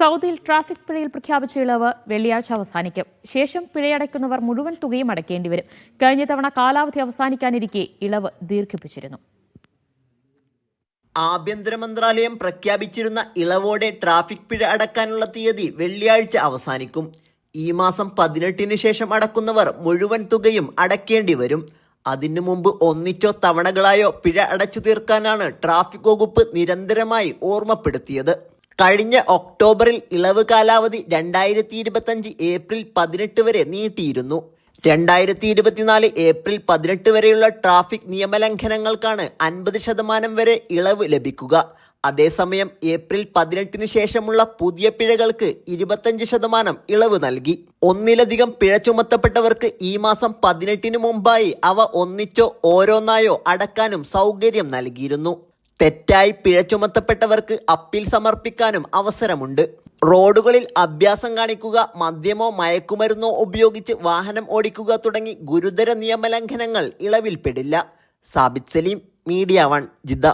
സൗദിയിൽ ട്രാഫിക് പിഴയിൽ പ്രഖ്യാപിച്ച ഇളവ് വെള്ളിയാഴ്ച അവസാനിക്കും. ശേഷം പിഴയടയ്ക്കുന്നവർ മുഴുവൻ തുകയും അടയ്ക്കേണ്ടി വരും. കഴിഞ്ഞ തവണ കാലാവധി അവസാനിക്കാനിരിക്കെ ഇളവ് ദീർഘിപ്പിച്ചിരുന്നു. ആഭ്യന്തര മന്ത്രാലയം പ്രഖ്യാപിച്ചിരുന്ന ഇളവോടെ ട്രാഫിക് പിഴ അടക്കാനുള്ള തീയതി വെള്ളിയാഴ്ച അവസാനിക്കും. ഈ മാസം 18-ന് ശേഷം അടക്കുന്നവർ മുഴുവൻ തുകയും അടയ്ക്കേണ്ടി വരും. അതിനു മുമ്പ് ഒന്നിച്ചോ തവണകളായോ പിഴ അടച്ചു തീർക്കാനാണ് ട്രാഫിക് വകുപ്പ് നിരന്തരമായി ഓർമ്മപ്പെടുത്തിയത്. കഴിഞ്ഞ ഒക്ടോബറിൽ ഇളവ് കാലാവധി 2025 ഏപ്രിൽ 18 വരെ നീട്ടിയിരുന്നു. 2024 ഏപ്രിൽ 18 വരെയുള്ള ട്രാഫിക് നിയമലംഘനങ്ങൾക്കാണ് 50% വരെ ഇളവ് ലഭിക്കുക. അതേസമയം ഏപ്രിൽ 18-ന് ശേഷമുള്ള പുതിയ പിഴകൾക്ക് 25% ഇളവ് നൽകി. ഒന്നിലധികം പിഴ ചുമത്തപ്പെട്ടവർക്ക് ഈ മാസം 18-ന് മുമ്പായി അവ ഒന്നിച്ചോ ഓരോന്നായോ അടക്കാനും സൗകര്യം നൽകിയിരുന്നു. തെറ്റായി പിഴ ചുമത്തപ്പെട്ടവർക്ക് അപ്പീൽ സമർപ്പിക്കാനും അവസരമുണ്ട്. റോഡുകളിൽ അഭ്യാസം കാണിക്കുക, മദ്യമോ മയക്കുമരുന്നോ ഉപയോഗിച്ച് വാഹനം ഓടിക്കുക തുടങ്ങി ഗുരുതര നിയമലംഘനങ്ങൾ ഇളവിൽപ്പെടില്ല. Sabith Saleem, media 1, Jeddah.